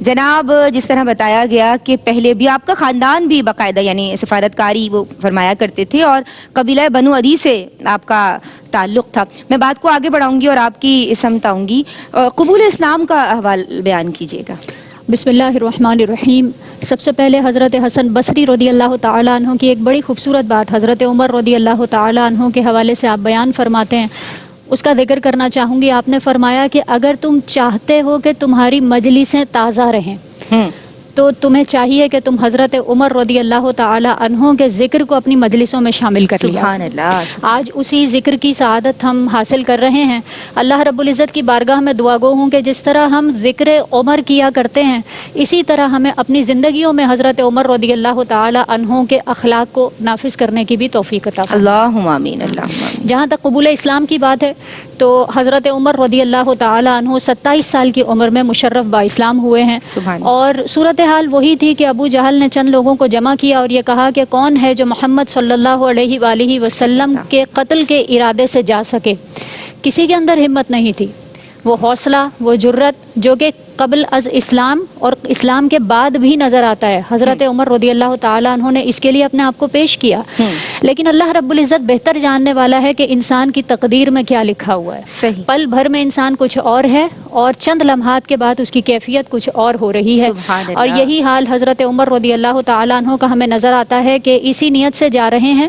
جناب جس طرح بتایا گیا کہ پہلے بھی آپ کا خاندان بھی باقاعدہ یعنی سفارتکاری وہ فرمایا کرتے تھے اور قبیلہ بنو عدی سے آپ کا تعلق تھا. میں بات کو آگے بڑھاؤں گی اور آپ کی سمت آؤں گی. قبول اسلام کا احوال بیان کیجیے گا. بسم اللہ الرحمن الرحیم. سب سے پہلے حضرت حسن بصری رضی اللہ تعالیٰ عنہ کی ایک بڑی خوبصورت بات حضرت عمر رضی اللہ تعالیٰ عنہ کے حوالے سے آپ بیان فرماتے ہیں، اس کا ذکر کرنا چاہوں گی. آپ نے فرمایا کہ اگر تم چاہتے ہو کہ تمہاری مجلسیں تازہ رہیں تو تمہیں چاہیے کہ تم حضرت عمر رضی اللہ تعالیٰ عنہ کے ذکر کو اپنی مجلسوں میں شامل کر لیا. سبحان اللہ. آج اسی ذکر کی سعادت ہم حاصل کر رہے ہیں. اللہ رب العزت کی بارگاہ میں دعا گو ہوں کہ جس طرح ہم ذکر عمر کیا کرتے ہیں اسی طرح ہمیں اپنی زندگیوں میں حضرت عمر رضی اللہ تعالیٰ عنہ کے اخلاق کو نافذ کرنے کی بھی توفیق عطا فرمائے. اللہم آمین. اللہم آمین. جہاں تک قبول اسلام کی بات ہے تو حضرت عمر رضی اللہ تعالیٰ عنہ 27 سال کی عمر میں مشرف با اسلام ہوئے ہیں. سبحان. اور صورتحال وہی تھی کہ ابو جہل نے چند لوگوں کو جمع کیا اور یہ کہا کہ کون ہے جو محمد صلی اللہ علیہ وآلہ وسلم کے قتل کے ارادے سے جا سکے. کسی کے اندر ہمت نہیں تھی. وہ حوصلہ، وہ جرت جو کہ قبل از اسلام اور اسلام کے بعد بھی نظر آتا ہے. حضرت عمر رضی اللہ تعالیٰ عنہ نے اس کے لیے اپنے آپ کو پیش کیا. لیکن اللہ رب العزت بہتر جاننے والا ہے کہ انسان کی تقدیر میں کیا لکھا ہوا ہے. صحیح. پل بھر میں انسان کچھ اور ہے اور چند لمحات کے بعد اس کی کیفیت کچھ اور ہو رہی ہے. اور یہی حال حضرت عمر رضی اللہ تعالیٰ عنہ کا ہمیں نظر آتا ہے کہ اسی نیت سے جا رہے ہیں.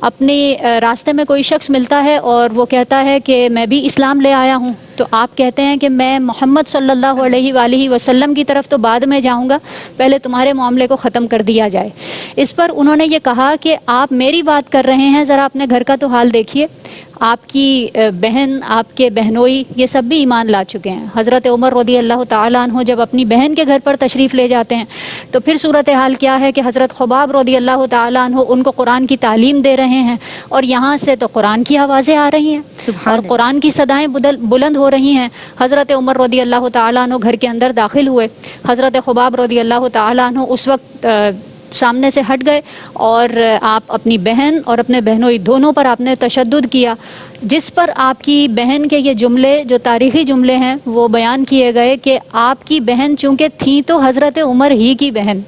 اپنی راستے میں کوئی شخص ملتا ہے اور وہ کہتا ہے کہ میں بھی اسلام لے آیا ہوں، تو آپ کہتے ہیں کہ میں محمد صلی اللہ علیہ وآلہ وسلم کی طرف تو بعد میں جاؤں گا، پہلے تمہارے معاملے کو ختم کر دیا جائے. اس پر انہوں نے یہ کہا کہ آپ میری بات کر رہے ہیں، ذرا اپنے گھر کا تو حال دیکھیے. آپ کی بہن، آپ کے بہنوئی یہ سب بھی ایمان لا چکے ہیں. حضرت عمر رضی اللہ تعالیٰ عنہ جب اپنی بہن کے گھر پر تشریف لے جاتے ہیں تو پھر صورتحال کیا ہے کہ حضرت خباب رضی اللہ تعالیٰ عنہ ان کو قرآن کی تعلیم دے رہے ہیں اور یہاں سے تو قرآن کی آوازیں آ رہی ہیں اور قرآن کی صدائیں بلند ہو رہی ہیں. حضرت عمر رضی اللہ تعالیٰ عنہ گھر کے اندر داخل ہوئے. حضرت خباب رضی اللہ تعالیٰ عنہ اس وقت سامنے سے ہٹ گئے اور آپ اپنی بہن اور اپنے بہنوئی دونوں پر آپ نے تشدد کیا، جس پر آپ کی بہن کے یہ جملے جو تاریخی جملے ہیں وہ بیان کیے گئے کہ آپ کی بہن چونکہ تھیں تو حضرت عمر ہی کی بہن،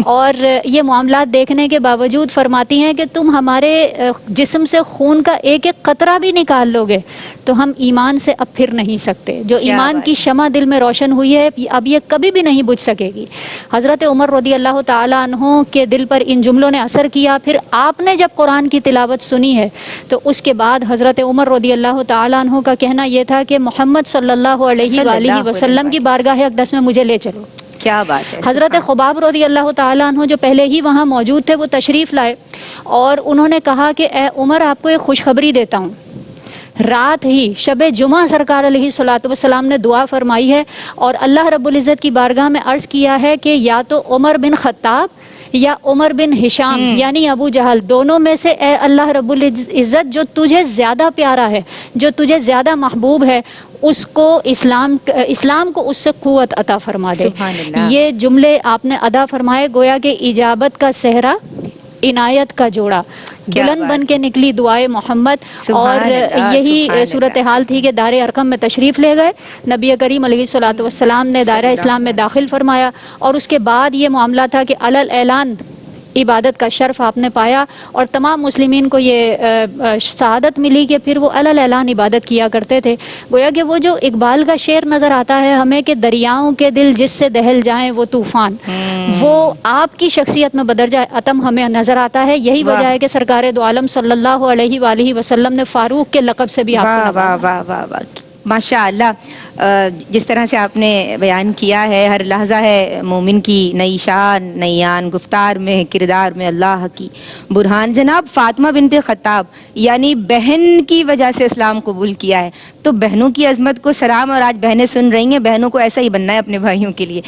اور یہ معاملات دیکھنے کے باوجود فرماتی ہیں کہ تم ہمارے جسم سے خون کا ایک ایک قطرہ بھی نکال لو گے تو ہم ایمان سے اب پھر نہیں سکتے. جو ایمان کی شمع دل میں روشن ہوئی ہے اب یہ کبھی بھی نہیں بجھ سکے گی. حضرت عمر رضی اللہ تعالیٰ عنہ کے دل پر ان جملوں نے اثر کیا. پھر آپ نے جب قرآن کی تلاوت سنی ہے تو اس کے بعد حضرت عمر رضی اللہ تعالیٰ عنہ کا کہنا یہ تھا کہ محمد صلی اللہ علیہ وآلہ وسلم کی بارگاہ اقدس میں مجھے لے چلو. کیا بات ہے. حضرت خباب رضی اللہ تعالیٰ عنہ جو پہلے ہی وہاں موجود تھے وہ تشریف لائے اور انہوں نے کہا کہ اے عمر آپ کو ایک خوشخبری دیتا ہوں. رات ہی شب جمعہ سرکار علیہ الصلوۃ والسلام نے دعا فرمائی ہے اور اللہ رب العزت کی بارگاہ میں عرض کیا ہے کہ یا تو عمر بن خطاب یا عمر بن ہشام یعنی ابو جہل دونوں میں سے اے اللہ رب العزت جو تجھے زیادہ پیارا ہے، جو تجھے زیادہ محبوب ہے، اس کو اسلام کو اس سے قوت عطا فرما دے. یہ جملے آپ نے ادا فرمائے گویا کہ اجابت کا صحرا، عنایت کا جوڑا، بلند بن کے نکلی دعائے محمد. اور یہی صورتحال تھی کہ دار ارقم میں تشریف لے گئے. نبی کریم علیہ الصلوۃ والسلام نے دائرہ اسلام میں داخل فرمایا اور اس کے بعد یہ معاملہ تھا کہ علل اعلان عبادت کا شرف آپ نے پایا اور تمام مسلمین کو یہ سعادت ملی کہ پھر وہ علل اعلان عبادت کیا کرتے تھے. گویا کہ وہ جو اقبال کا شعر نظر آتا ہے ہمیں کہ دریاؤں کے دل جس سے دہل جائیں وہ طوفان، وہ آپ کی شخصیت میں بدرجہ اتم ہمیں نظر آتا ہے. یہی وجہ ہے کہ سرکار دو عالم صلی اللہ علیہ وآلہ وسلم نے فاروق کے لقب سے بھی آپ کو نوازا. ماشاء اللہ. جس طرح سے آپ نے بیان کیا ہے ہر لحظہ ہے مومن کی نئی شان، نئی آن، گفتار میں کردار میں اللہ کی برہان. جناب فاطمہ بنت خطاب یعنی بہن کی وجہ سے اسلام قبول کیا ہے، تو بہنوں کی عظمت کو سلام. اور آج بہنیں سن رہی ہیں، بہنوں کو ایسا ہی بننا ہے اپنے بھائیوں کے لیے.